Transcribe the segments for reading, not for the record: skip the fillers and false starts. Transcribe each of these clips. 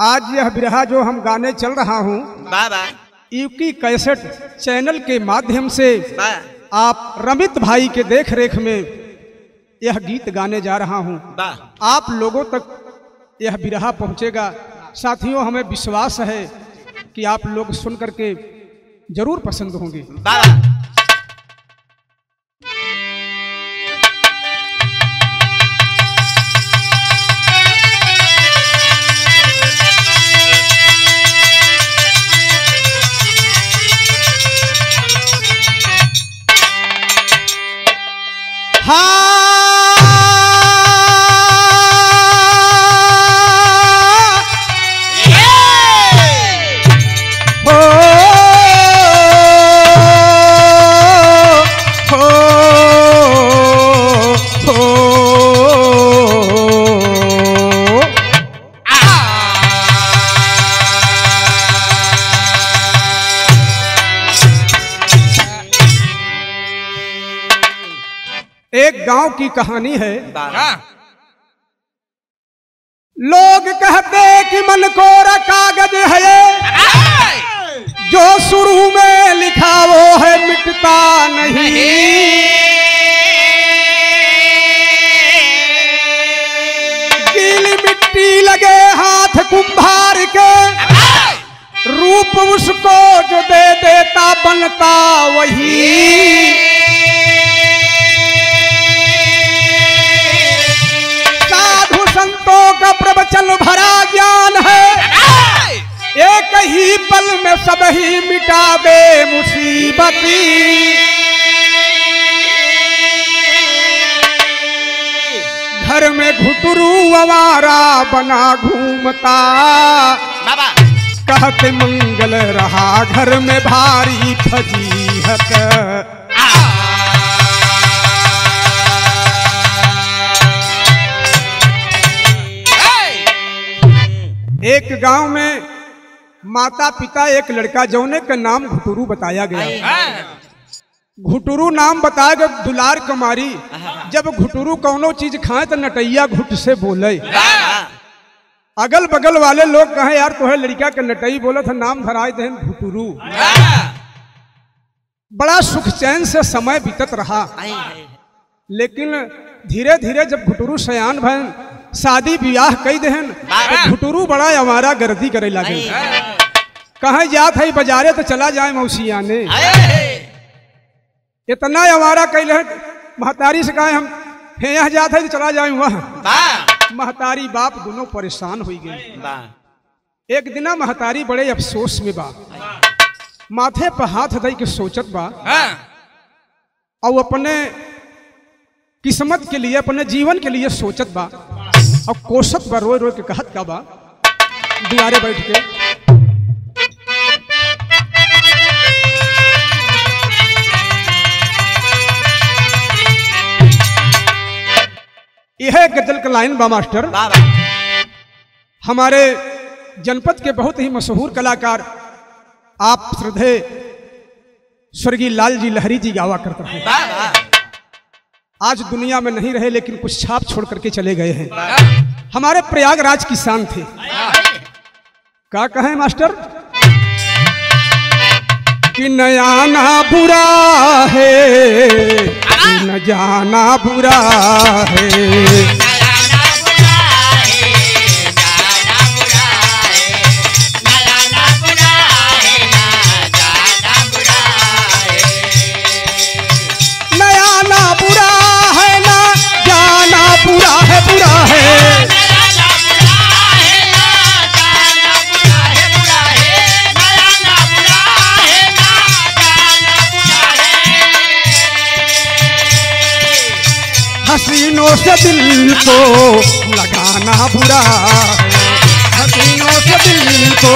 आज यह बिरहा जो हम गाने चल रहा हूँ यूकी कैसेट चैनल के माध्यम से आप रमित भाई के देख रेख में यह गीत गाने जा रहा हूँ। आप लोगों तक यह बिरहा पहुँचेगा। साथियों, हमें विश्वास है कि आप लोग सुन करके जरूर पसंद होंगे। एक गांव की कहानी है। लोग कहते कि मन कोरा कागज है ये, जो शुरू में लिखा वो है मिटता नहीं। गीली मिट्टी लगे हाथ कुम्हार के, रूप उसको जो दे देता बनता वही। संतों का प्रवचन भरा ज्ञान है, एक ही पल में सब ही मिटा दे मुसीबती। घर में घुटरू आवारा बना घूमता, कहते मंगल रहा घर में भारी फजीहत। एक गांव में माता पिता एक लड़का जौने का नाम घुटरू बताया गया। घुटरू नाम बताया गया दुलार कुमारी। जब घुटरू कौनो चीज खाए तो नटैया घुट से बोले। अगल बगल वाले लोग कहे यार तोहे लड़का के नटई बोला था, नाम धराए दे घुटरू। बड़ा सुख चैन से समय बीतत रहा, लेकिन धीरे धीरे जब घुटरू सयान भन शादी ब्याह कई देहन तो घुटरू बड़ा आवारा गर्दी करे लगे। कहीं जात है बाजारे तो चला जाए मौसिया ने, इतना आवारा कई महतारी से कहे हम यहाँ जात है तो चला जाए वहाँ। महतारी बाप दोनों परेशान हो गए। एक दिन महतारी बड़े अफसोस में बा, माथे पर हाथ दई के सोचत बा और अपने किस्मत के लिए अपने जीवन के लिए सोचत बा और कोसत बा, रोए रोए के कहत का बा दुआरे बैठ के। यह गजल का लाइन बा मास्टर। हमारे जनपद के बहुत ही मशहूर कलाकार आप श्रद्धेय स्वर्गीय लाल जी लहरी जी गावा करते हैं। आज दुनिया में नहीं रहे लेकिन कुछ छाप छोड़ करके चले गए हैं। हमारे प्रयागराज की शान थे। क्या कहें मास्टर कि न आना बुरा है, न जाना बुरा है। बुरा है हसीनों से दिल को लगाना बुरा है, हसीनों से दिल को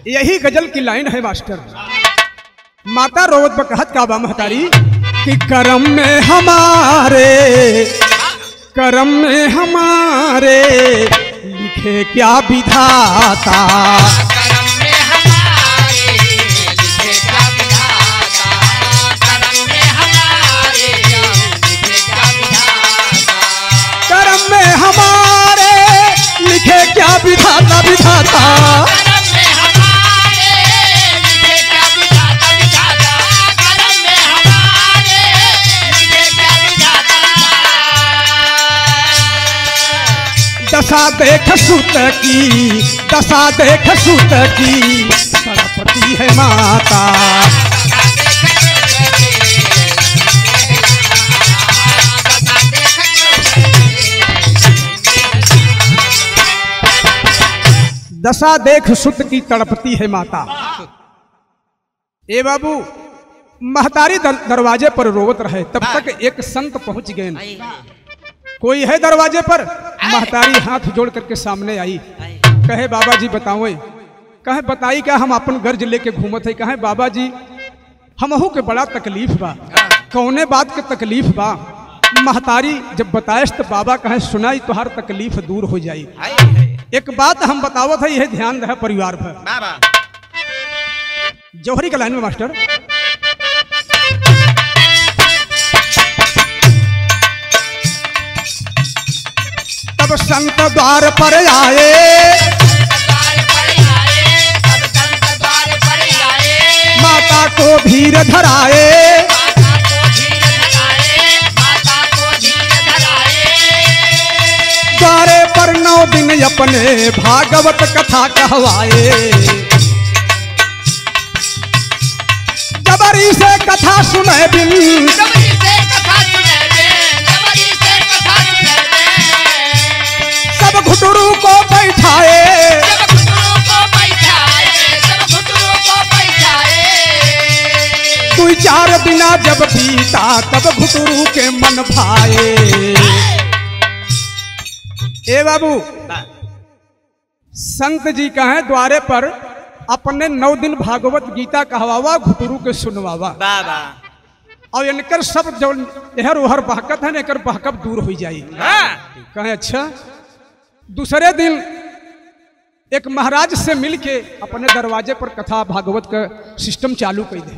यही गजल की लाइन है मास्टर। माता रोवत बकहत का बा महतारी कि करम में हमारे लिखे क्या विधाता, करम में हमारे विधाता विधाता दशा देख सुत की, दशा देख सुत की तड़पती है माता। दशा देख सुत की तड़पती है माता। ए बाबू महतारी दरवाजे पर रोवत रहे, तब तक एक संत पहुंच गए। कोई है दरवाजे पर? महतारी हाथ जोड़ करके सामने आई, कहे बाबा जी बताओ। कहे बताई क्या, हम अपन गर्ज लेके घूमत है। कहे बाबा जी हमहू के बड़ा तकलीफ बा। कौने बात के तकलीफ बा? महतारी जब बताएस तो बाबा कहे सुनाई तुहार तकलीफ दूर हो जाई। एक बात हम बतावत है, यह ध्यान रहे परिवार पर। जौहरी का लाइन में मास्टर। तब संत द्वार पर आए, माता को धीर धराए, द्वारे पर 9 दिन अपने भागवत कथा कहवाए। जबरी से कथा सुने बिन, सब घुटरू को बैठाए, दुई 4 दिना जब बीता तब घुटरू के मन भाए। ए बाबू संत जी कहे द्वारे पर अपने 9 दिन भागवत गीता कहवावा, घुटरू के सुनवावा। और इनकर सब जो एहर ओहर बहकत है, इनकर बहकत दूर हो जाई। कहे अच्छा। दूसरे दिन एक महाराज से मिलके अपने दरवाजे पर कथा भागवत का सिस्टम चालू कर दे।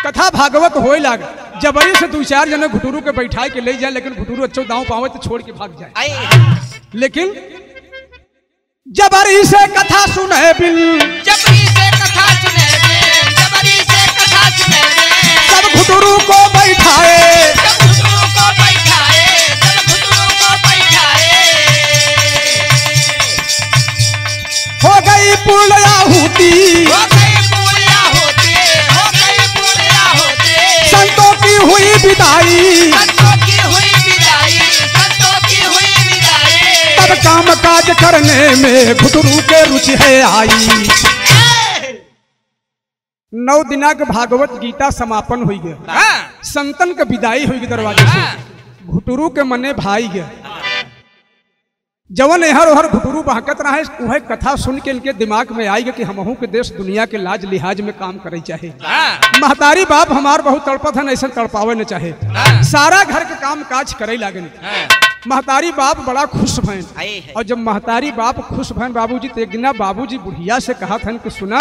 कथा भागवत होए लाग, जबरी से 2-4 जने घुटरू के बैठाए के ले जाए, लेकिन घुटरू अच्छो दांव पावे तो छोड़ के भाग जाए। लेकिन जबरी से कथा सुने बिन, जबरी से कथा सुने बिन, जबरी से कथा सुने बिन, सब घुटरू को बैठाए, सब घुटरू को बैठाए, सब घुटरू को बैठाए। हो गई पूर्ण आहुति, हो गई पूर्ण आहुति, हो गई पूर्ण आहुति, संतों की हुई विदाई, संतों की हुई विदाई, संतों की हुई विदाई। तब काम काज करने में घुटरू के रुचि है आई। 9 दिना के भागवत गीता समापन हुई गया, संतन के विदाई हुई दरवाजे से। घुटरू के मने भाई गया, जवन एहर ओहर घुटरू बहकत रहे, वह कथा सुन के इनके दिमाग में आएगा कि हमहू के देश दुनिया के लाज लिहाज में काम करे चाहे। महतारी बाप हमार बहुत तड़पत है, ऐसा तड़पावे न चाहे, सारा घर के काम काज करे लागे। महतारी बाप बड़ा खुश भैन, और जब महतारी बाप खुश भैन बाबूजी, तो एक दिन बाबूजी बुढ़िया से कहा था कि सुना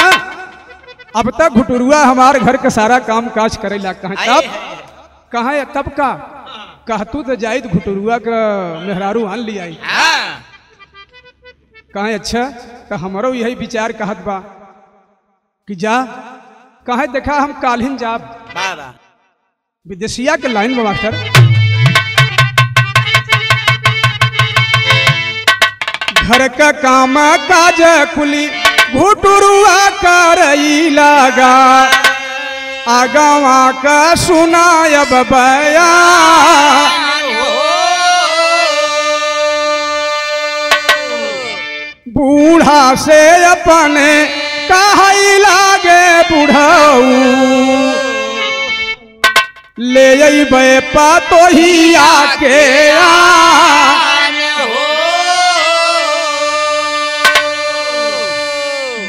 अब तक घुटरुआ हमारे घर का सारा काम काज करे ला। कहा तब का कहतू तो जाई घुटरुआ का मेहरारू आन लिया। कहे अच्छा, तो हमारो यही विचार कहत बा कि जा। कहे देखा हम काल्हिन जाब विदेशिया के लाइन में मास्टर। घर का काम काज कुली घुटरुआ करई लगा, आगवा का सुनायब बया। बूढ़ा से अपने कहई लागे बुढ़ऊ, ले अइबे पातोही आके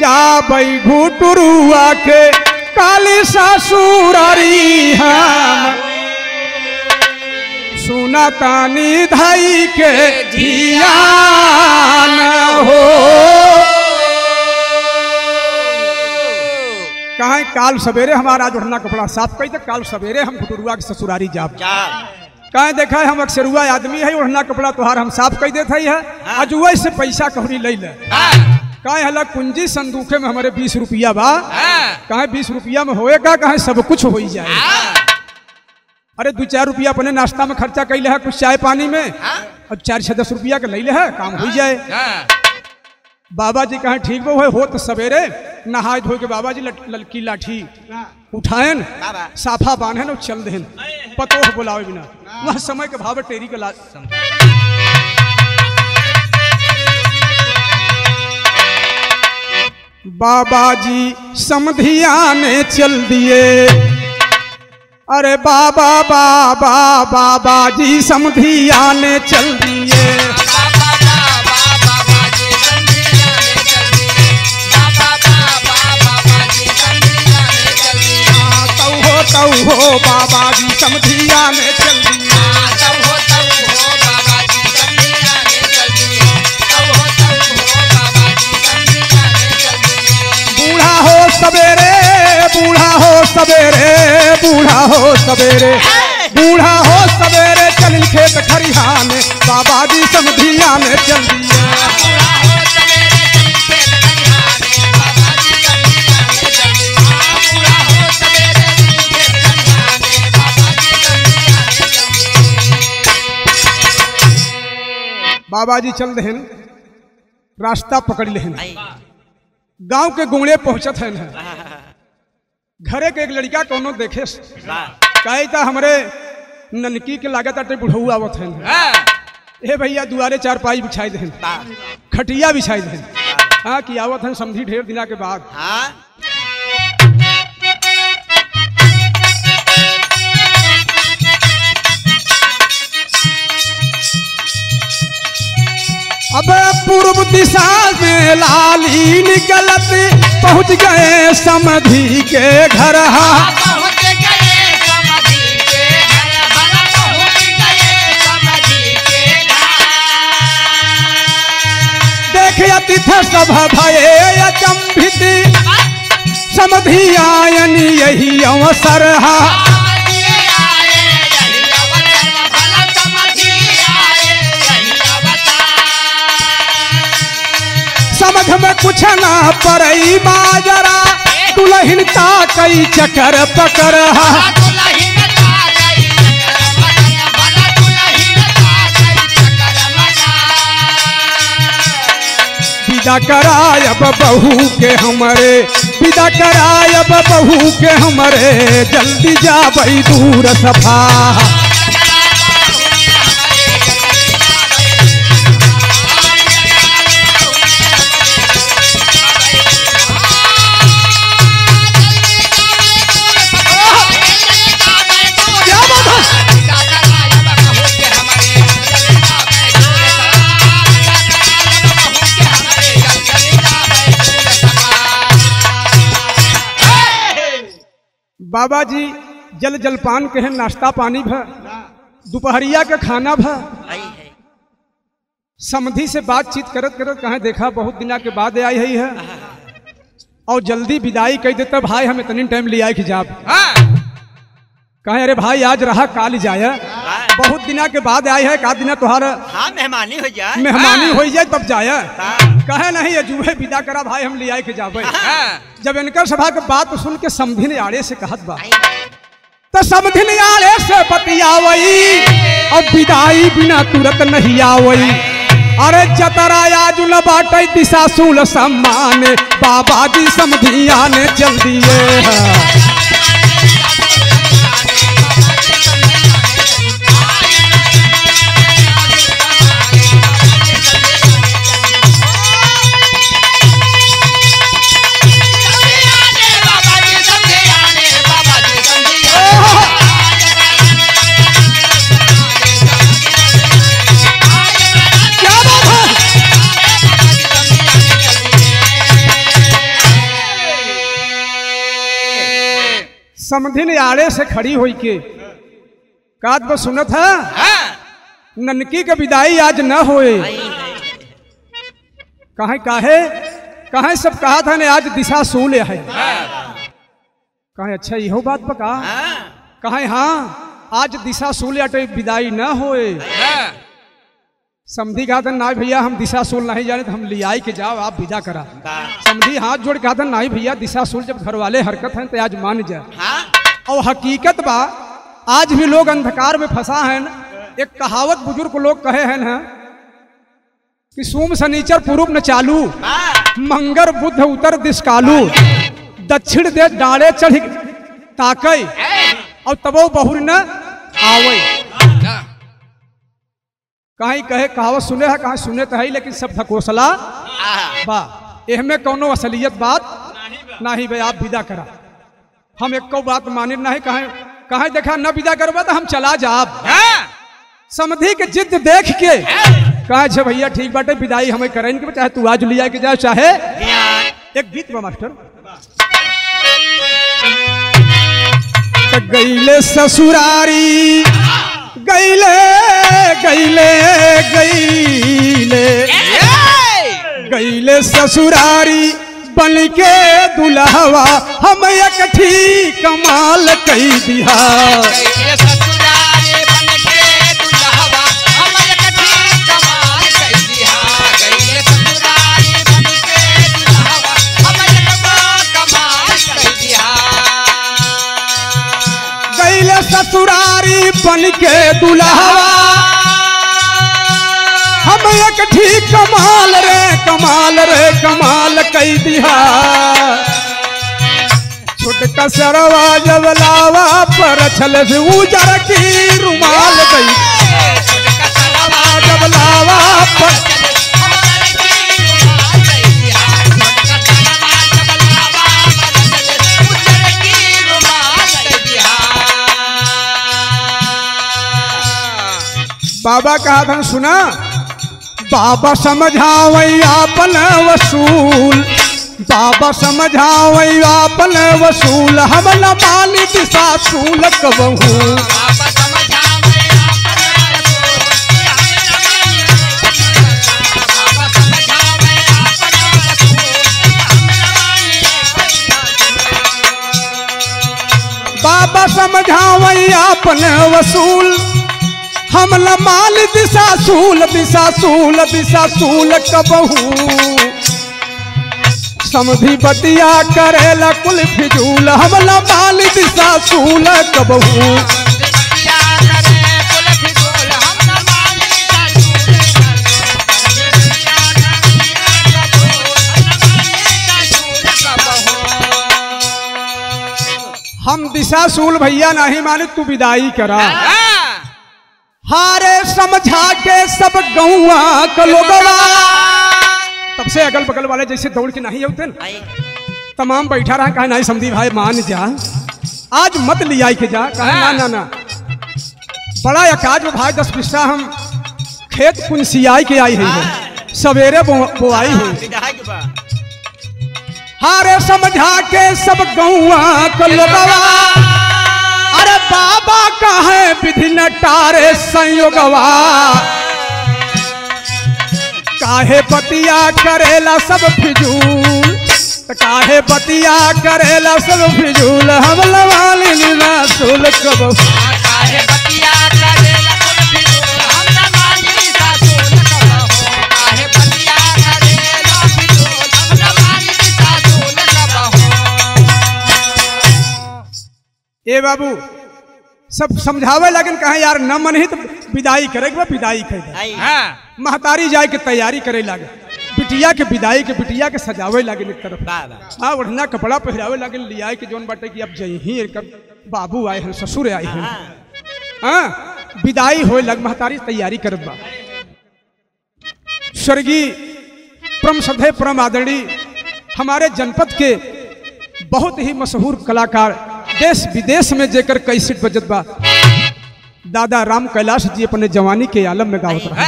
जाबई घुटरुआ के काली ससुरारी हम, सुना तानी धाई के धियान हो। कहा काल सवेरे हमारा आज उड़ना कपड़ा साफ कही, तो काल सवेरे हम घुटरुआ के ससुरारी जाब। कहे देखा है हम अक्सरुआ आदमी है, ओढ़ना कपड़ा तुहार हम साफ कर देते है, अजुआ से पैसा कौड़ी ले ले। कहे हला कुंजी संदूके में हमारे 20 रुपया बा, कहे 20 रुपया में होएगा, कहे सब कुछ हो जाए। अरे 2-4 रुपया अपने नाश्ता में खर्चा कैले है, कुछ चाय पानी में, और 4-10 रुपया के ले ले है, काम हो जाए। बाबा जी कहे ठीक हो तो सवेरे नहाए धो के बाबा जी ललकी लाठी उठाएन, साफा बांधेन और चल देन, पतोह बुलावे बिना, वह समय के भाव टेरी के ला। बाबा जी समधिया ने चल दिए, अरे बाबा बाबा बाबा जी समधिया ने चल दिए। तऊ हो बाबा जी समधिया ने चल दिया, बूढ़ा हो सवेरे बूढ़ा हो सवेरे बूढ़ा हो सवेरे बूढ़ा हो सवेरे चल खेत खरिहाने, बाबा जी समधिया ने चल दिया। बाबा जी चल रहे रास्ता पकड़ ले, गांव के गुंगड़े पहुंचत है, घरे के एक लड़का कोनो देखे कहे था हमरे ननकी के लागत आटे बुढ़ऊ आवत है, हे भैया दुआरे 4 पाई बिछाई दे, खटिया बिछाई दे, हाँ कि आवत है समझी ढेर दिना के बाद। अब पूर्व दिशा में लाली निकलत पहुंच गए समधी के घर, पहुंच गए समधी के घर, पहुंच गए समधी के घर। देख अतिथ सब भये अचंभित, समधी आयन यही अवसर है, समझ में कुछ ना परई बाजरा, दुल्हन ता कई चक्कर पकर, विदा करायब बहू के हमरे, विदा करायब बहू के हमरे, जल्दी जाबई दूर सफा। बाबा जी जल जलपान के हैं, नाश्ता पानी भर, दोपहरिया के खाना भर, समधी से बातचीत करत करत कहे देखा बहुत दिना के बाद आई है, और जल्दी विदाई कह देता भाई हम इतनी टाइम ले आए कि जाब, कहे अरे भाई आज रहा काल जाए, बहुत दिना के बाद आई है, का दिना तुम्हारा मेहमानी हो जाए, मेहमानी हो जाए तब जाए, कहे नहीं अजूबे विदा करा भाई हम ले आए के जाबे। जब इनकर सभा के बात सुन के समधी ने आड़े से कहत बा, तो समधी ने आड़े से बतियावई, अब विदाई बिना तुरंत नहीं आवई, अरे जतरा आजुल बाटे दिशा सूल सम्मान, बाबा जी समधिया ने चल दिए। समधी ने आड़े से खड़ी हुई के कात बस सुनत है, ननकी के विदाई आज न होए, कहे काहे कहे सब कहा था ने आज दिशा सूल है, कहे अच्छा इहो बात पका, कहे हाँ आज दिशा सूल अटे विदाई न होए। समधी कहा था ना भैया हम दिशा सूल नहीं जाने तो हम लियाई के जाओ आप विदा करा। समधी हाथ जोड़ कहा था नहीं भैया दिशा सूल जब घर वाले हरकत हैं तो आज मान जा। और हकीकत बा आज भी लोग अंधकार में फंसा है। एक कहावत बुजुर्ग लोग कहे हैं ना कि सोम शनिचर पूर्व न चालू, मंगर बुध उत्तर दिशकालू, दक्षिण दे डाले चढ़ ताकई और तबो बहुर न आवई। कहीं कहे कहावत सुने है कहीं सुने तो है लेकिन सब धकोसला बा। एहमे कौनो असलियत बात नहीं भाई आप विदा करा। हम एक को बात माने नहीं कहीं देखा न विदा करवा तो हम चला जाब। समधी के जिद देख के कहा छे भैया ठीक बाटे विदाई हमें करें के चाहे तू आज लिया के जाए चाहे एक गीत बा मास्टर। गईले ससुरारी गईले गईले गईले गईले ससुरारी बन के दुल्हवा हम एक ठीक कमाल कई दिया। ससुरारी बन के दुल्हवा हम एक ठीक कमाल रे कमाल कई दिया। छोटका सरवा जब लावा पर छल से उजर की रुमाल गई। जब लावा पर बाबा कहा था सुना बाबा समझावई आपन वसूल, बाबा समझावई आपन वसूल हम न मानी दिशा सूल कबहू। बाबा समझावई आपन वसूल हम न माल दिशा सूल कबहू। समधी बतिया करेला कुल फिजूल हम न माल दिशा सूल कबहू। हम दिशा सूल भैया नहीं माने तू विदाई करा। हारे समझा के सब गौआ का लोगवा तब से अगल बगल वाले जैसे दौड़ के नहीं होते तमाम बैठा रहा कहा नहीं समझी भाई मान जा आज मत लिया के जा। कहा ना बड़ा अकाज में भाई 10 पिस्सा हम खेत कुंसियाई के आई है सवेरे बोआई हुई। हारे समझा के सब गौआ का लोगवा अरे बाबा का है विधि नटारे संयोगवा। काहे बतिया करेला सब फिजूल काहे बतिया करेला सब फिजूल हम लवाली लीला सूल कबहू। काहे बतिया करेला सब फिजूल हम लवाली लीला सूल कबहू। काहे बतिया करेला फिजूल हम लवाली लीला सूल कबहू। ए बाबू सब समझावे लगन कहा यार न मन ही तो विदाई करेगा विदाई करे। महतारी जाए के तैयारी करे लगे बिटिया के विदाई के बिटिया के सजावे लगे एक तरफ। हाँ ओढ़ना कपड़ा पहरावे लगे लिया के जोन बाटे कि अब जही बाबू आए हैं ससुर आए हैं। हाँ विदाई हो लग महतारी तैयारी करत बा। स्वर्गीय परम श्रद्धेय परम आदरणीय हमारे जनपद के बहुत ही मशहूर कलाकार देश विदेश में जेकर कैसेट बजत बा दादा राम कैलाश जी अपने जवानी के आलम में गावत रहे।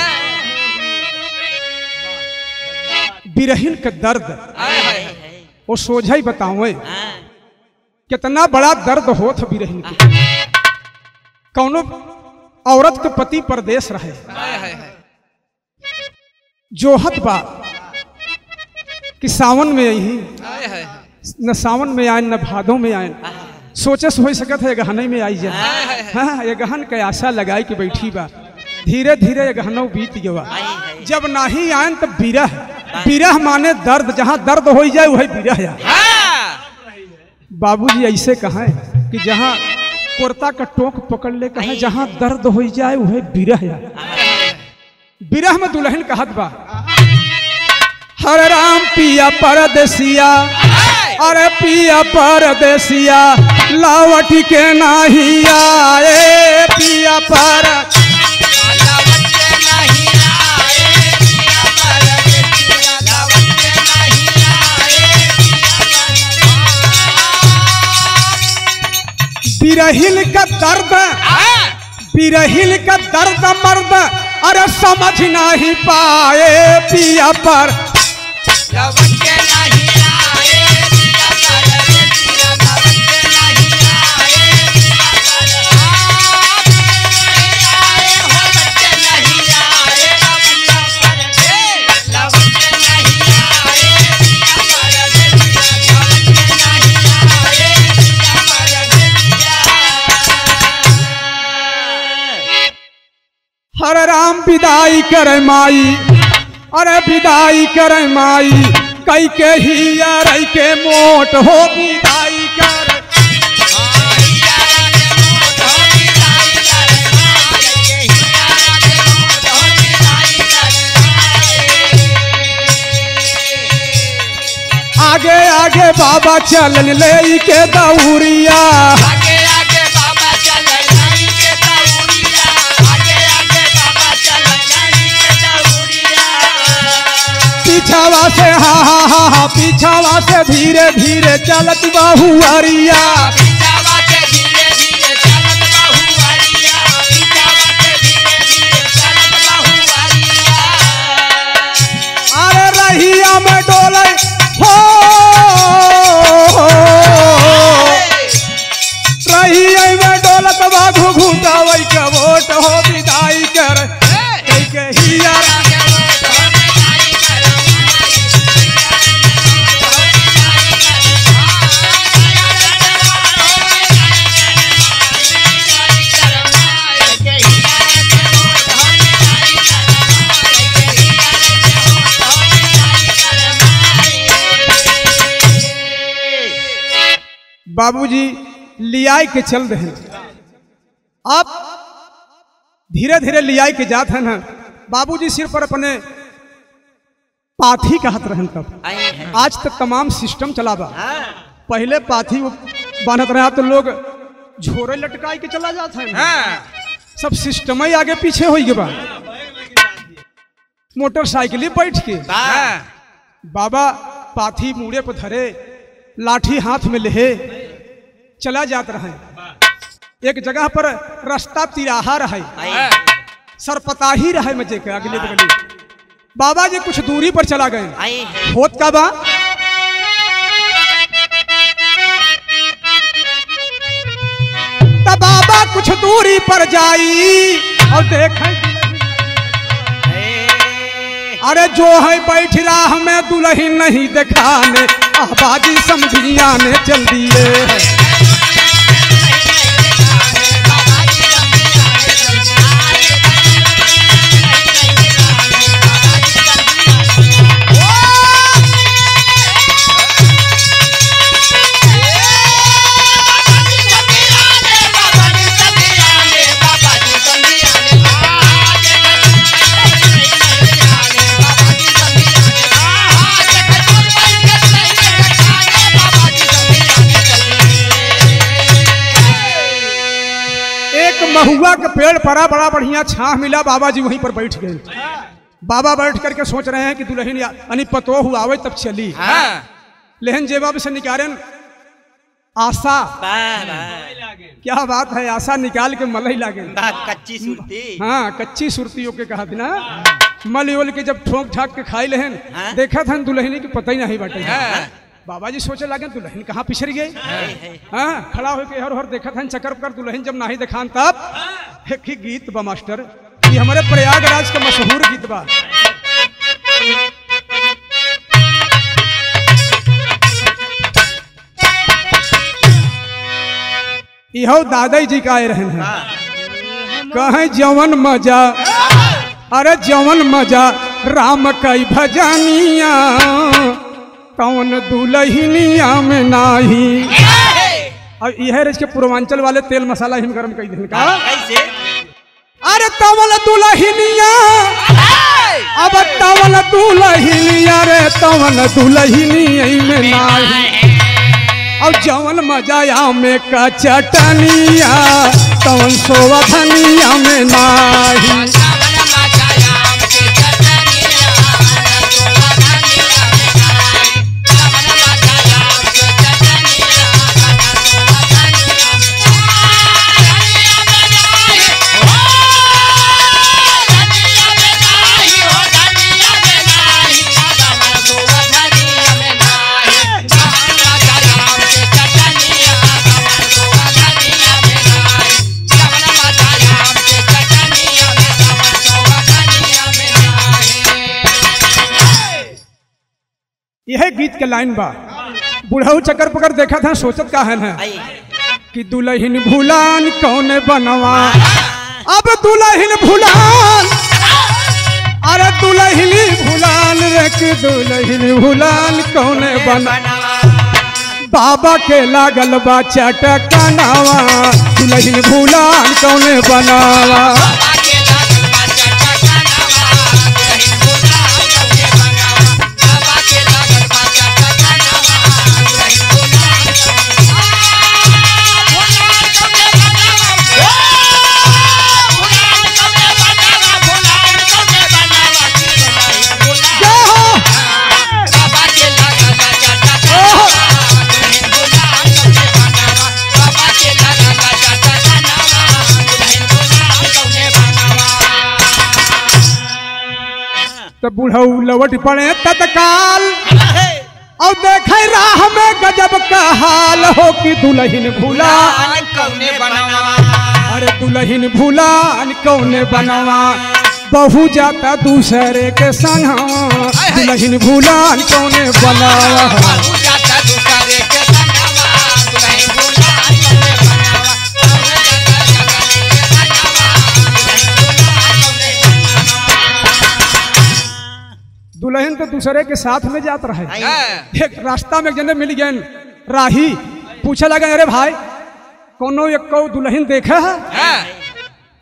बिरहिन का दर्द वो सोझा ही बताऊं कितना बड़ा दर्द हो था बिरहिन के। कौनो औरत के पति परदेश रहे जोहत बा कि सावन में आई न सावन में आए न भादों में आए सोचे हो सकत है गहने में आई जा। हाँ ये गहन के आशा लगाई के बैठी बा। धीरे धीरे ये गहनों बीत गवा। जब नहीं आयन तो बिरह, बिरह माने दर्द, जहाँ दर्द हो जाए वही बिरह है। बाबूजी ऐसे कहा कि जहाँ कुर्ता का टोक पकड़ ले कहे जहाँ दर्द हो जाए वही बिरह है। बिरह में दुल्हन कहत बा, हरे राम पिया परदेसिया, अरे पिया परदेसिया लावट के नाही आए, पिया पर बिरहिल का दर्द, बिरहिल का दर्द मर्द अरे समझ नहीं पाए, पिया पर हरे राम विदाई करे माई, अरे विदाई करे माई कई के ही रही के मोट हो विदाई कर। आगे आगे बाबा चलन ले के दौरिया, पीछावा से हा पीछावा से धीरे धीरे चलत बहुअरिया, अरे रहिया में डोले हो, रहिया में डोलत बाघू घुटावई के वोट हो विदाई कर के हिया। बाबूजी लियाई के चल रहे हैं। आप धीरे धीरे लियाई के जाते हैं। बाबूजी सिर पर अपने पाथी कहत रहन। तब आज तक तमाम सिस्टम चला बा। पहले पाथी बांधत रहा तो लोग झोरे लटकाई के चला जाते हैं। सब सिस्टम ही आगे पीछे हो गए बा। मोटरसाइकिल बैठ के बाबा पाथी मुड़े पर धरे, लाठी हाथ में ले चला जात रहे। एक जगह पर रास्ता तिराहा रहे, सरपताही रहे मजे के अगले बगले। बाबा जी कुछ दूरी पर चला गए। होत का बा तब बाबा कुछ दूरी पर जाई और देखे अरे जो है बैठ राह में दुल्हन नहीं दिखाने, बाजी समझिया ने चल दिए। महुआ के पेड़ पड़ा, बड़ा बढ़िया छाह मिला। बाबा जी वहीं पर बैठ गए। बाबा बैठ करके सोच रहे हैं कि दुल्हन यानी पतो हुआ आवे तब चली। लेकिन जेब से निकालें आशा, क्या बात है, आशा निकाल के मलई लागे। कच्ची सुरती, हाँ कच्ची सुरतियों के कहा ना। मल ओल के जब ठोक ठाक के खाई लेहन, देखा था दुल्हनी की पता ही नहीं बाटे। बाबा जी सोचे लगे दुल्हन कहाँ पिछड़ गई। हाँ खड़ा होकर हर हर देखा था चक्कर कर दुल्हन जब नहीं दिखान तब एक ही गीत बा मास्टर, ये हमारे प्रयागराज का मशहूर गीत बा। इहो दादाई जी का आए रहन है कहे जवन मजा अरे जवन मजा राम कई भजनिया कौन दुल्हनिया में नाही। और यह रज के पूर्वांचल वाले तेल मसाला हिम गरम कई दिन का अरे तवल दुल्हनिया अब तवल दुल्हनिया रे तवल दुल्हनिया में नाही। और जवन मजाया में का चटनिया तवन सोवधनिया में नाही। यह गीत के लाइन बा बुढ़ऊ चक्कर पकड़ देखा था सोचत का है कि दुल्हन भूलान कौन बनवा। अब दुल्हन भूलान अरे दुल्हन भूलान रे कि दुल्हन भूलान कौन बनवा। बाबा के लागल बा चटकनावा दुल्हन भूलान कौन बनावा। तो बुढ़ऊ लवट पड़े तत्काल और देखे राह में गजब का हाल हो कि दुल्हन भूलान कौने बनवा। अरे दुल्हन भूलान कौने बनवा बहू जाता दूसरे के संग दुल्हन भूलान कौने बनवा। दुल्हन तो दूसरे के साथ में जात रहे। एक रास्ता में जने मिल गए राही पूछे लगे अरे भाई कोनो एक को दुल्हन देखा है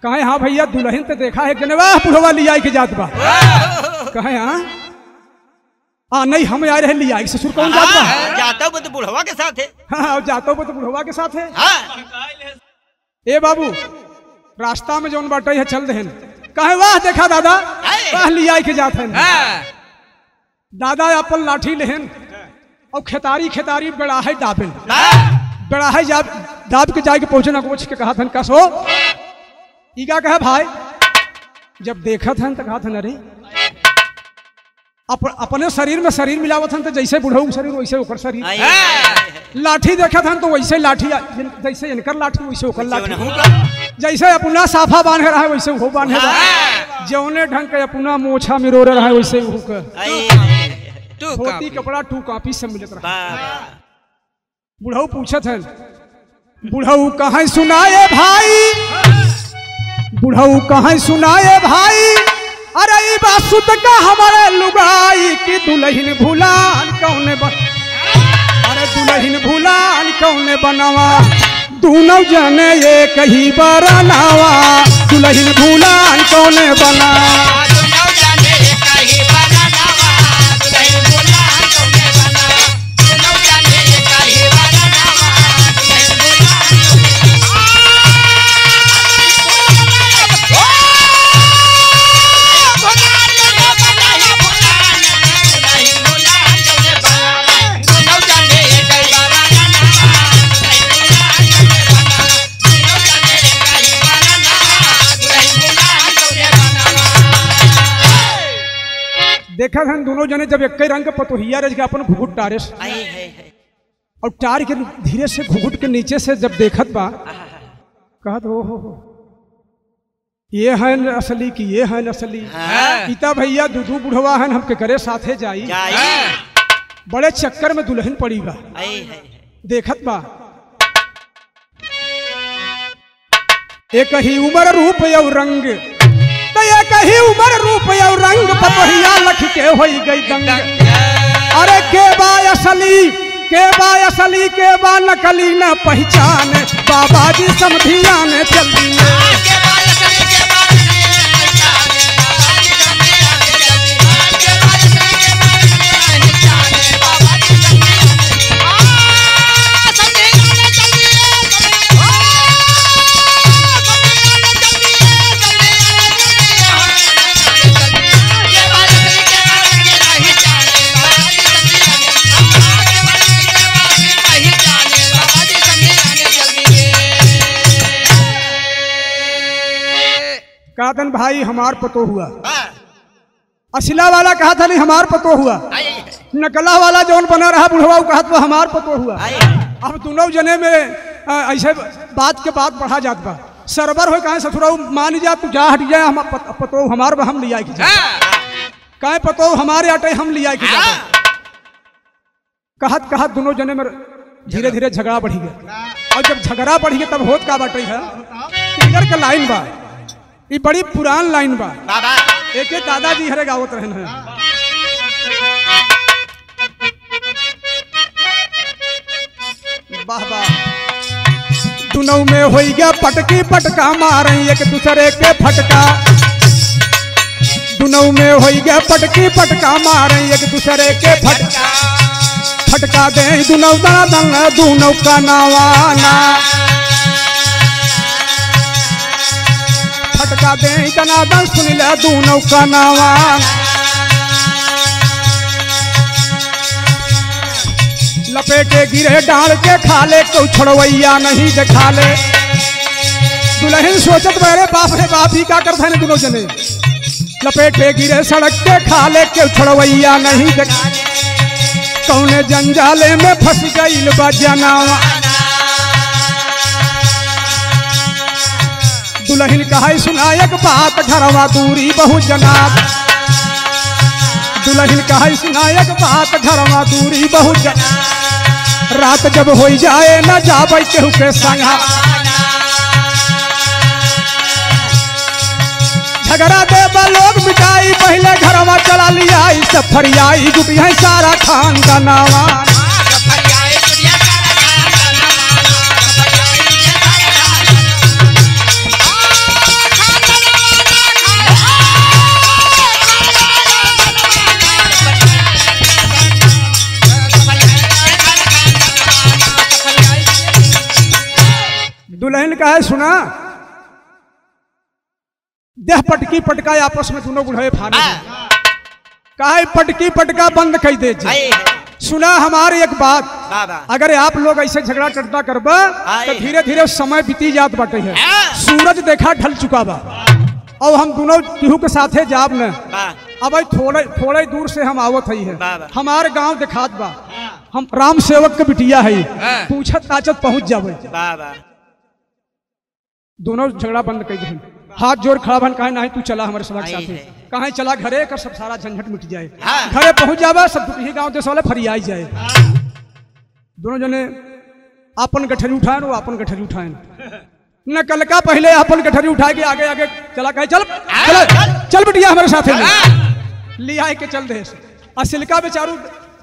कहे हाँ भैया दुल्हन तो देखा है जने वाह बुढ़वा लिया के जात बा कहे हाँ नहीं हम आ रहे लिया ससुर कौन जात बा जाता हूँ तो बुढ़वा के साथ है। हाँ जाता हूँ तो बुढ़वा के साथ है। ए बाबू रास्ता में जौन बाटे है चल रहे कहे वाह देखा दादा वाह लिया के जात है। दादा अपन लाठी लेहन और खेतारी खेतारी बड़ा है दाबन बड़ा है दाब के जाके पहुंचे ना पूछ के कहा था कसो ईगा कहा भाई जब देखा था तो कहा था अरे अपने शरीर में शरीर मिलावा था तो जैसे बुढ़ऊ शरीर वैसे ओकर शरीर लाठी देखा था तो वैसे लाठी जैसे इनकर लाठी वैसे ओकर लाठी जैसे अपना साफा बांधे रहा है वैसे वो बांधे रहा जौने ढंग के अपना मोछा में रो रहा है वैसे धोती कपड़ा टू कापी सब मिलत रहा। बुढ़ऊ पूछत है बुढ़ऊ कहाँ सुनाए भाई बुढ़ऊ कहाँ सुनाए भाई अरे ई बात सुत का हमारे लुगाई की दुल्हन भूलान कौन बन अरे दुल्हन भूलान कौन बनवा दोनों जने एक ही बरनावा दुल्हन भूलान कौन बना। देखा था दोनों जने जब एक रंग के पतोहिया रज के अपन घुघुट टारे और टार के धीरे से घुघुट के नीचे से जब देखत बा कहत हो ये है असली की ये है असली पिता भैया दूधू बुढ़वा है हमके करे साथे जाई बड़े चक्कर में दुल्हन पड़ी बा देखत बा एक ही उम्र रूप और रंग, तो एक ही उम्र रूप और रंग, पतोहिया लख के होई गई दंग। अरे के बा असली के बा नकली न पहचान, बाबा जी समधिया ने चल दिए। कादन भाई हमार पतो हुआ, असिला वाला कहा था नहीं हमार पतो हुआ, नकला वाला जौन बना रहा बुढ़वा कहा था हमार पतो हुआ। अब दोनों जने में ऐसे बात के बात बढ़ा जात बा, सरबर हो कहे ससुराऊ मान जा तू जा हट जाए, हम पतो हमार हम लिया की कहे पतो हमारे अटे हम लिया की कहत कहत दोनों जने में धीरे धीरे झगड़ा बढ़ी गया। और जब झगड़ा बढ़ी गया तब होत का बाटे है, क्लियर का लाइन बा, ये बड़ी पुरान लाइन बा, एक दादाजी हरे गावत रहन है। वाह वाह। दोनों में हो गया पटकी पटका मारे एक दूसरे के फटका, दोनों में हो गया पटकी पटका मारे एक दूसरे के फटका, फटका दे दोनों दादन दोनों का नवाना, फटका दे दनादन सुन ले दोनों का नवाना। लपेटे गिरे डाल के खाले को छोड़वैया नहीं देखा ले। दुल्हन सोचत मेरे बाप रे बाप ही क्या करते हैं दोनों जने, लपेटे गिरे सड़क के खाले के छोड़वैया नहीं देखा, कौने जंजाले में फंस गई बजनावा। दुल्हन कहा सुनायक बात घरवा दूरी बहु जनाब, दुल्हन कहा सुनायक बात घरवा दूरी बहु जनाब, रात जब हो जाए न जाबे केहू के संगा, झगड़ा दे लोग मिटाई पहले घरवा चला लिया, सब फरियाई जुटी है सारा खानदानवा। दुल्हन का है सुना, देह पटकी पटका आपस में दोनों बुढ़े फाने कहा पटकी पटका बंद कर दे। सुना हमारी एक बात, अगर आप लोग ऐसे झगड़ा टट्टा करबा तो धीरे धीरे समय बीती जात बाटे है, सूरज देखा ढल चुका बा, और हम दोनों केहू के साथे जाब न, अब थोड़े थोड़े दूर से हम आवत है, हमारे गांव देखात बा, हम राम सेवक के बिटिया है, पूछत ताचत पहुंच जावे। दोनों झगड़ा बंद कर दे, हाथ जोड़ खड़ा बन कहे नहीं तू चला हमारे साथ साथे, कहे चला घरे कर सब सारा झंझट मिट जाए, घरे पहुंच जावा सब दुखी गांव देश वाले फरियाई जाए। दोनों जने अपन गठरी उठाए वो अपन गठरी उठाए, न कल का पहले अपन गठरी उठा के आगे आगे चला कहे चल चल चल बिटिया हमारे साथ लिया के चल दे। असिलका बेचारू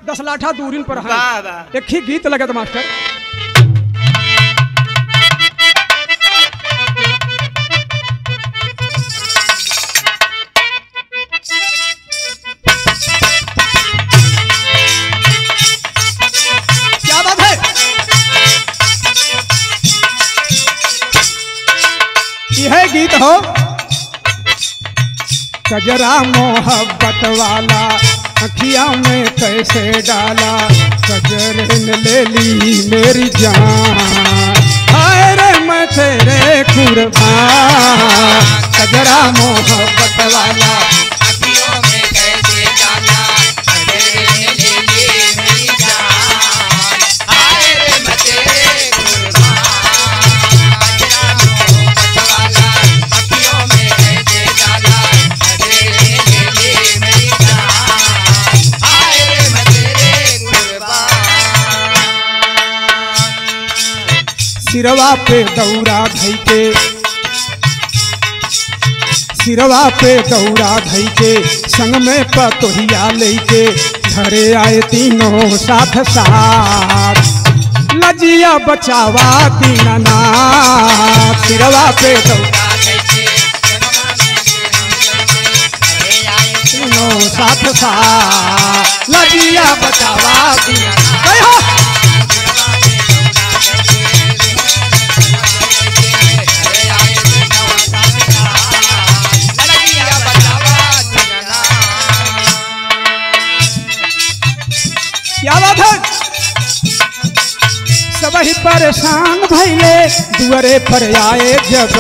10 लाठा दूरी पर है, एक ही गीत लगे मास्टर, यह गीत हो कजरा मोहब्बत वाला अखिया में कैसे डाला, कजरे ने ले ली मेरी जान, हाय रे मैं तेरे कुर्बान, कजरा मोहब्बत वाला अखियों में कैसे डाला, कजरे ने ले ली मेरी जान, हाय रे मैं तेरे कुर्बान, सिरवा पे दौरा धई के सिरवा पे दौरा धई के संग में पतोहिया लेके घरे आए तीनों साथ साथ लजिया बचावा दीनानाथ सिरवा पे दौरा तीनों साथ साथ लजिया बचावा दीनानाथ क्या बात है। सबही परेशान भइले दुआरे पर आए जब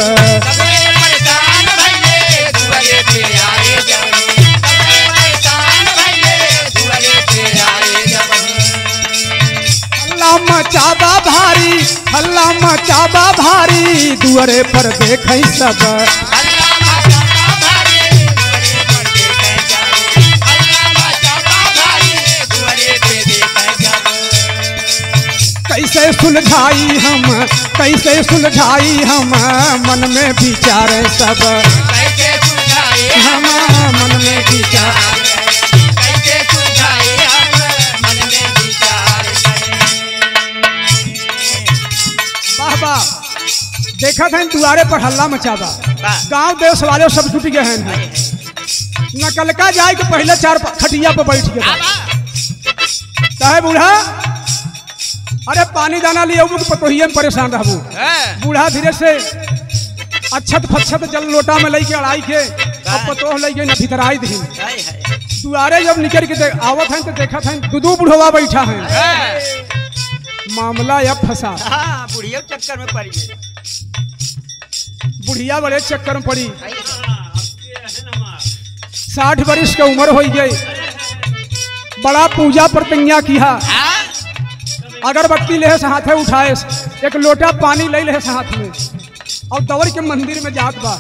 हल्ला मचाबा भारी हल्ला मचाबा भारी दुआरे पर देखे सब कैसे सुलझाई हम मन में विचारे सब हम मन में विचार वाह वाह देखा था दुआरे पर हल्ला मचाबा गांव देश वाले सब जुट गए हैं नकलका जाए के पहले 4 खटिया पर बैठ गए चाहे बूढ़ा अरे पानी दाना लिए पतोहिए में परेशान रहबू बूढ़ा धीरे से अच्छत फच्छत जल लोटा में लेके अड़ाई के और पतोह लेके न भीतराई दी दुआरे जब निकल के आवत हैं तो देखा था दू बुढ़वा बैठा है मामला अब फंसा बुढ़िया चक्कर में पड़ी बुढ़िया बड़े चक्कर में पड़ी 60 वर्ष की उम्र हो गई बड़ा पूजा प्रतिज्ञा किया अगरबत्ती ले से हाथे उठाए एक लोटा पानी ले ले से हाथ में और दौड़ के मंदिर में जात बा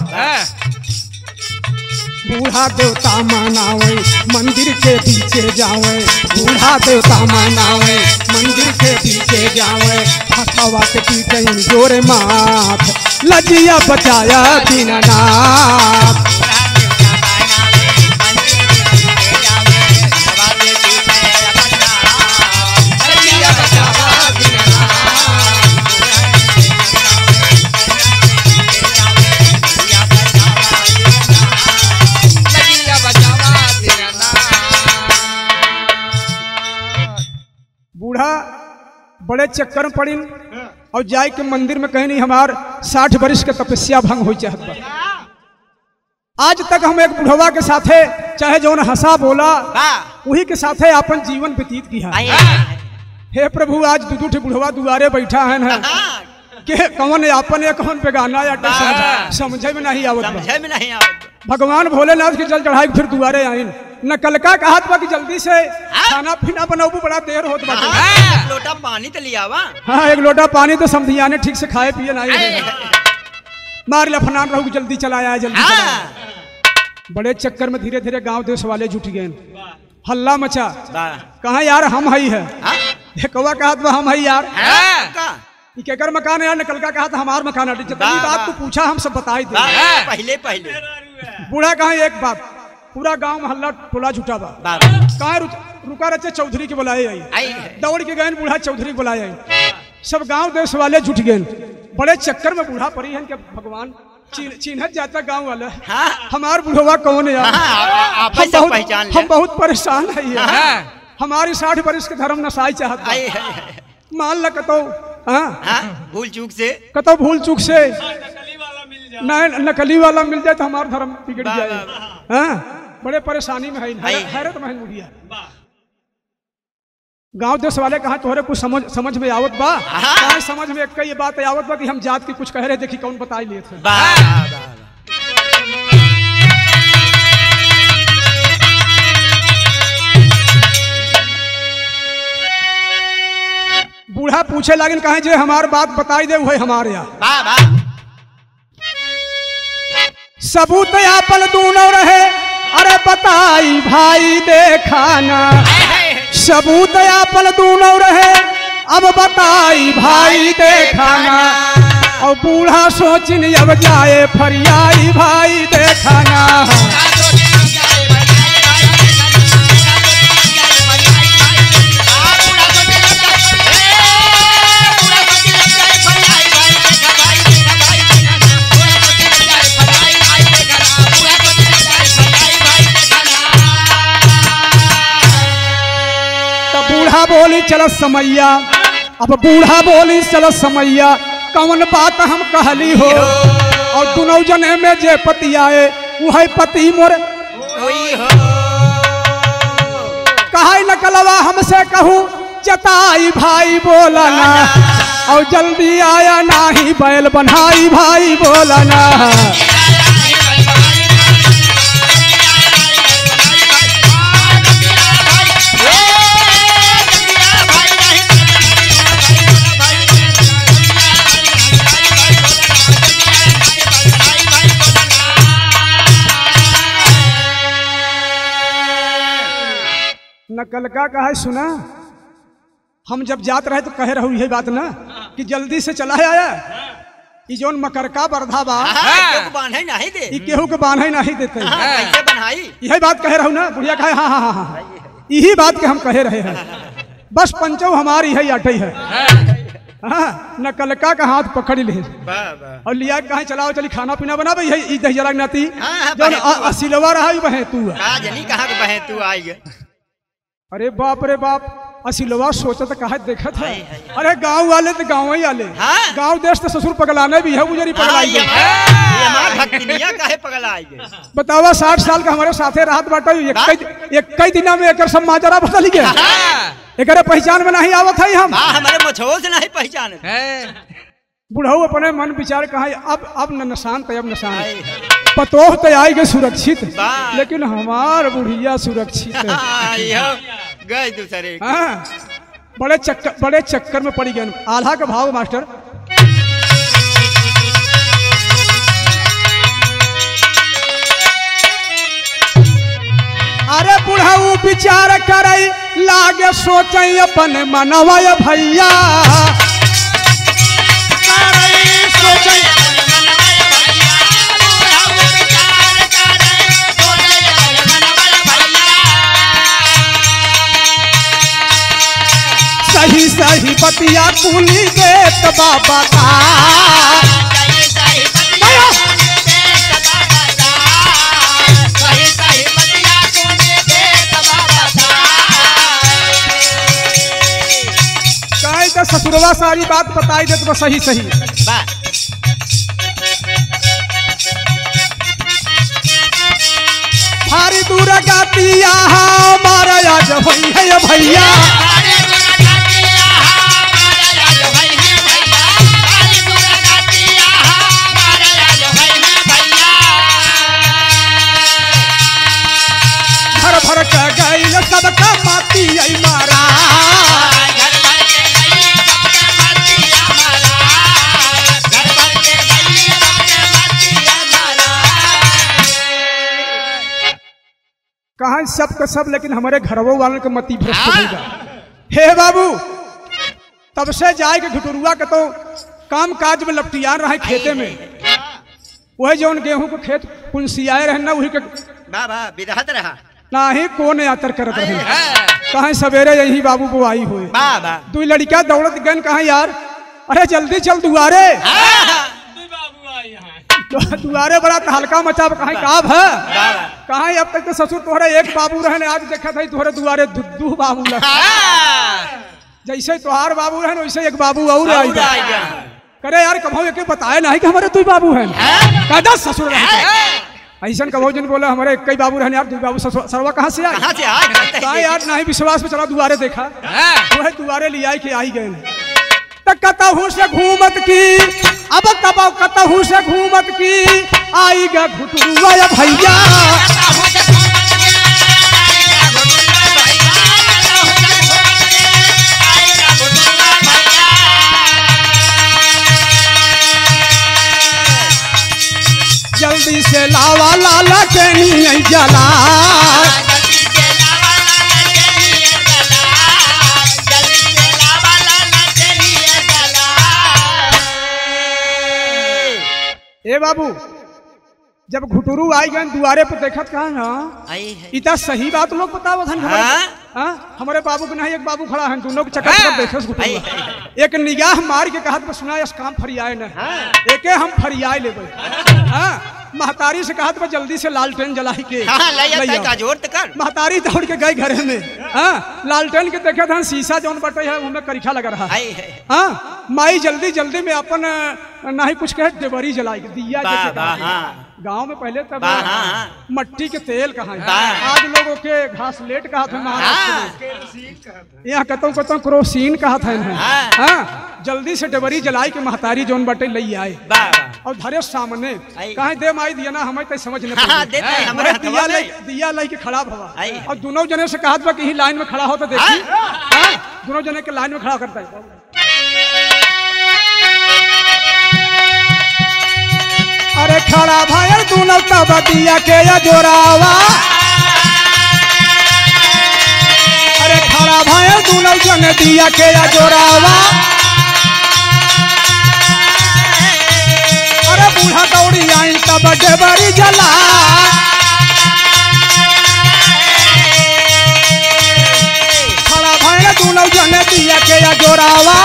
बूढ़ा देवता मनावे मंदिर के पीछे जावे बूढ़ा देवता मनावे मंदिर के पीछे जावे हथवा के पीछे जोरे माथ लजिया बचाया दीनानाथ बूढ़ा बड़े चक्कर में पड़ी और जाए के मंदिर में कहीं नहीं हमार 60 वर्ष के तपस्या भंग हो चाहत बा आज तक हम एक बुढ़वा के साथे चाहे जो हंसा बोला वही के साथे अपन जीवन व्यतीत किया हे प्रभु आज दूठे बुढ़वा दुआरे बैठा है ना के कौन अपन या कौन बेगाना या समझे में नहीं आवत भगवान भोलेनाथ के जल चढ़ाई फिर दुआरे आइन नकलका कहत बा कि जल्दी से खाना पीना बनाबू बड़ा देर होत बा एक लोटा पानी तो लिया वा हाँ एक लोटा पानी तो समझिया ने ठीक से खाए पिए नहीं मार लफनान रहू जल्दी चलाया जल्दी चलाया बड़े चक्कर में धीरे धीरे गांव देश वाले जुट गए हल्ला मचा कहा यार हम हई है कौवा कहत बा हम हई यार केकर मकान है यार नकलका कहत हमार मकान है जितनी बात तू पूछा हम सब बताई दे पहले बूढ़ा कहा एक बात पूरा गांव मोहल्ला टोला जुटा बा कहा रुका रचे चौधरी के बुलाए आई दौड़ के गए बूढ़ा चौधरी के बुलाए आई सब गांव देश वाले जुट गए बड़े चक्कर में बूढ़ा पड़ी है कि भगवान चिन्हत जाता गांव वाला हमार बुढ़वा कौन है यार हम बहुत परेशान है हमारी 60 वर्ष के धर्म नसाई चाहता मान ल कतो भूल चूक से नकली वाला मिल जाए तो हमारा धर्म बिगड़ जाए बड़े परेशानी में है हैरत में बुढ़िया गांव देश वाले कहा तोहरे कुछ समझ में आवत बा समझ में एक ये बात आवत बा कि हम जात की कुछ कह रहे देखी कौन बताई लिए थे बूढ़ा पूछे लागिन कहे जे हमार बात बताई दे वही हमारे यहाँ सबूत आपन दूनो रहे अरे बताई भाई देखाना सबूत आपन दूनो रहे अब बताई भाई देखाना और बूढ़ा सोचिन अब जाए फरियाई भाई देखना। बूढ़ा बोली चल समैया, अब बूढ़ा बोली चल समैया, कौन बात हम कहली हो, और दोनों जने में जे पति आए वह पति मोर कहा नकलवा हमसे कहूँ जताई भाई बोला ना, और जल्दी आया नाही बैल बनाई भाई बोला ना। नकल का कहा सुना, हम जब जात रहे तो कहे रहू यही बात ना कि जल्दी से चला आया, ये जोन मकरका बरधा बा केहू के बांधे नहीं देते, यही बात कहे रहू ना। बुढ़िया कहे हाँ हाँ हाँ हाँ, यही बात के हम कहे रहे हैं, बस पंचो हमारी है अटई है। हाँ, नकलका का हाथ पकड़ ले और लिया कहा चलाओ चली खाना पीना बना भाई दहिया नाती असिलवा रहा बहे तू कहाँ तू आई। अरे बाप रे बाप, असिलवा सोचत कहा देखत है, अरे गांव वाले तो गांव ही आले, गांव देश तो ससुर पगलाने भी है, गुजरी पगलाई बतावा 60 साल का हमारे साथे राहत बाटा, एक दिना में एक सब माजरा बदल गया, एक पहचान में नहीं आवत है, हम हमारे मछोल से नहीं पहचान। बुढ़ऊ अपने मन विचार कहा अब न निशान तब निशान, पतोह तो आई गए सुरक्षित, लेकिन हमार बुढ़िया सुरक्षित गए दूसरे। हाँ, बड़े चक्कर में पड़ी गए। आल्हा का भाव मास्टर, अरे बुढ़ऊ विचार करे लागे सोचे अपन मनवा भैया, सही सही बतिया कुली देत बाबा का, कहे तो ससुरवा सारी बात बताई देत बा सही सही। भारी दूर गातिया हमारा आज भैया भैया, भर के गई सबका माती आई मारा, कहा सब का सब, लेकिन हमारे घरवों वालों के मती भ्रष्ट होगा। हे बाबू, तब से जाए के घुटुरुआ के तो काम काज में लपटियान रहा खेते में, वही जौन गेहूं के खेत पुंसियाए रहे ना, वही के विराहत रहा ना ही कौन यातर करत रहे। कहा सवेरे यही बाबू को आई हुए, दो लड़कियां दौड़त गन, कहा यार अरे जल्दी चल दुआरे, दुआरे बड़ा हल्का मचा, कहा काब है, कहा अब तक तो ससुर तोहरे एक बाबू रहने, आज देखा था तोहरे दुआरे दू बाबू लगा, जैसे तोहार बाबू रहने वैसे एक बाबू और आई। करे यार कभो एक बताए नहीं कि हमारे दो बाबू हैं, कहता ससुर ऐसा कभो जन बोला हमारे कई बाबू रहने यार, दो बाबू सरवा कहाँ से आए, कहा यार नहीं विश्वास में चला दुआरे देखा, वह दुआरे ले आई के आई गए, कतहू से घूमत की, अब तब कतहू से घूमत की आई गा घुटुरुआ भैया, जल्दी से लावा लाला के नहीं जला, ए बाबू जब घुटुरू आई गए दुआरे पे देखत कहा ना इतना सही बात लोग बताओ हमारे बाबू के नहीं एक बाबू खड़ा है दोनों के चक्कर देखे एक निगाह मार के कहत सुना इस काम फरियाए न एक हम फरियाए ले महतारी से कहत जल्दी से लालटेन जलाई के महतारी दौड़ के गई घरे में लालटेन के देखे था शीशा जौन बटे है उनमें करीखा लग रहा है माई जल्दी जल्दी में अपन नहीं कुछ कहे देवरी जलाई दिया गांव में पहले तब मट्टी के तेल कहा आज लोगों के घासलेट कहा था महाराष्ट्र यहाँ कतों क्रोसीन कहा था जल्दी से डबरी जलाई के महतारी जोन बटे ले आए और धरे सामने कहे दे माई दिया ना हमें तो समझ नहीं दिया लाई के खड़ा भवा और दोनों जने से कहा कि लाइन में खड़ा हो तो देखी दोनों जने के लाइन में खड़ा करता है अरे खड़ा भाई दोनों तब दिया के या जोरावा अरे खड़ा भाई दोनों जन दिया के या जोरावा अरे बूढ़ा दौड़ी आई तब डेबरी जला खड़ा भाई दोनों जन दिया के या जोरावा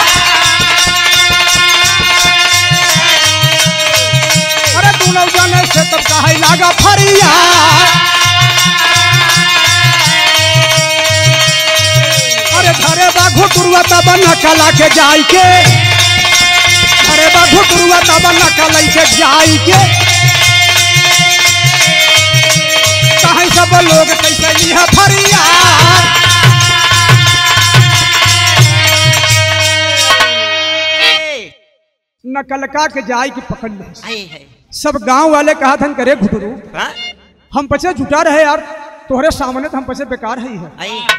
जाने से तब कहा लागा फरिया अरे धरे बा घुटुरुआ तब नकला के जाई के धरे बा घुटुरुआ तब नकला के जाई के कहीं सब लोग कैसे लिया फरिया नकलका के जाई के पकड़ ले सब गांव वाले कहा था करे घुटरू हम पचे जुटा रहे यार तोहरे सामने तो हम पचे बेकार है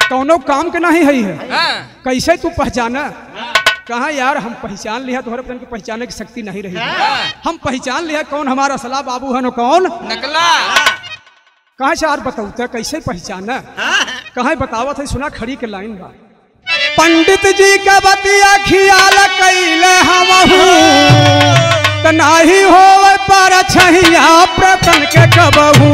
कौनो काम के नहीं है कैसे तू पहचाना कहा यार हम पहचान लिया तोहरे की पहचाने की शक्ति नहीं रही हम पहचान लिया कौन हमारा सलाह बाबू है न कौन नकला कहा से यार बताऊ कैसे पहचाना कहा बतावत है सुना खड़ी के लाइन बा पंडित जी का बतिया खियाल कैले हम नाही हो पर छहिया प्रतन के कबहू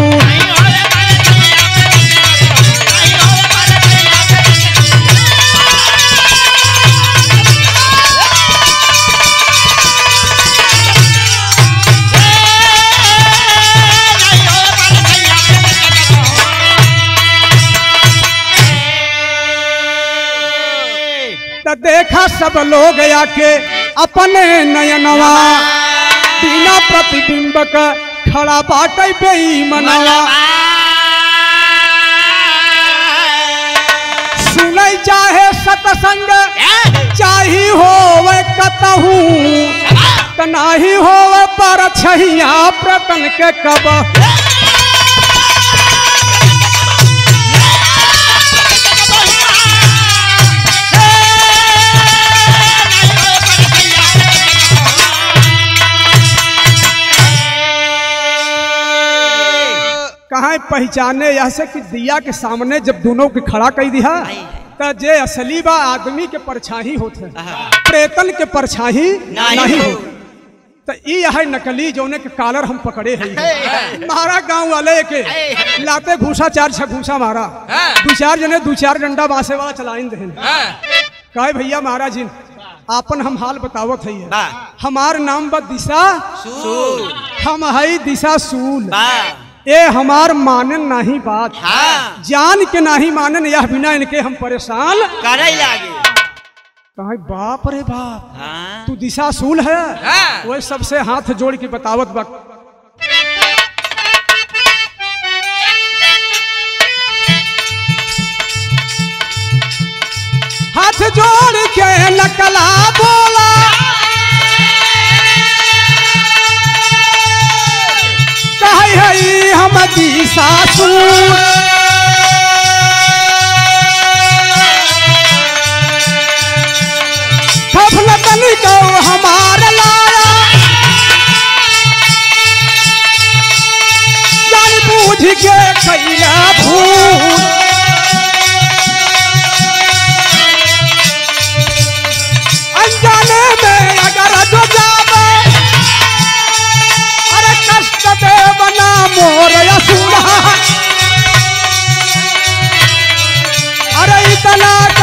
तो देखा सब लोग आके अपने नयनवा बिना प्रतिबिंब का खड़ा बाटे बेईमानवा सुनई चाहे सतसंग चाही हो कतहू त नाही हो पर छहिया प्रतन के कब कहाँ पहचाने ऐसे कि दिया के सामने जब दोनों के खड़ा कर दिया तो जे असली बा आदमी के परछाई होते प्रेतन के परछाई नहीं हो तो ये है नकली जोने के कालर हम पकड़े हैं मारा गांव वाले के लाते घूसा 4-6 घूसा मारा 2-4 जने 2-4 डंडा बासे वाला चलाइन दे कहे भैया महाराज जी आपन हम हाल बतावत है हमार नाम बा दिशा सूल हम है दिशा सूल ए हमार मानन नहीं बात जान के नहीं मानन यह बिना इनके हम परेशान करे लागे कहे बाप रे बाप तू दिशा सूल है वह सबसे हाथ जोड़ के बतावत बा हाथ जोड़ के नकला बोला है हम दिशा सूल खफलतन को हमार लाया जान बूझ के कैला भूल अनजाने में अगर जो जावे अरे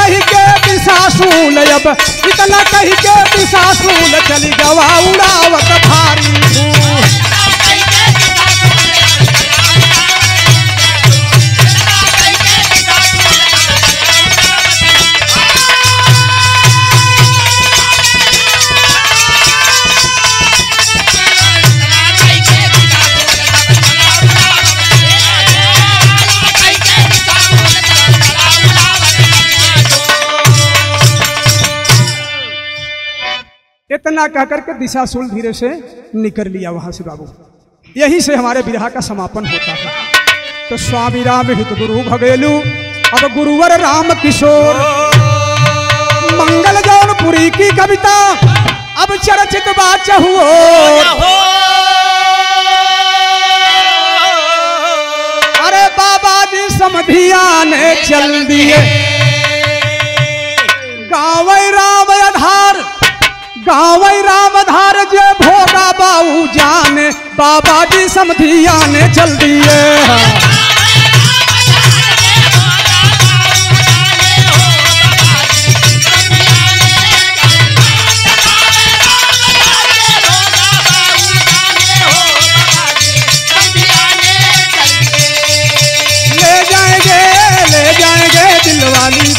कही के दिशाशूल अब इतना कही के दिशाशूल चली गवा उड़ावत भारी धूल। इतना कहकर के दिशाशूल धीरे से निकल लिया वहां से बाबू। यही से हमारे विरह का समापन होता है। तो स्वामी राम हित गुरु भगेलु अब गुरुवर राम किशोर मंगल जौनपुरी की कविता अब चर्चित बाच हुओ। अरे बाबा जी समधिया ने चल दिए गावै राम आधार गावै राम धार जे भोगा बाऊ जाने बाबा जी समधिया ने चल दिए। ले जाएंगे दिलवाली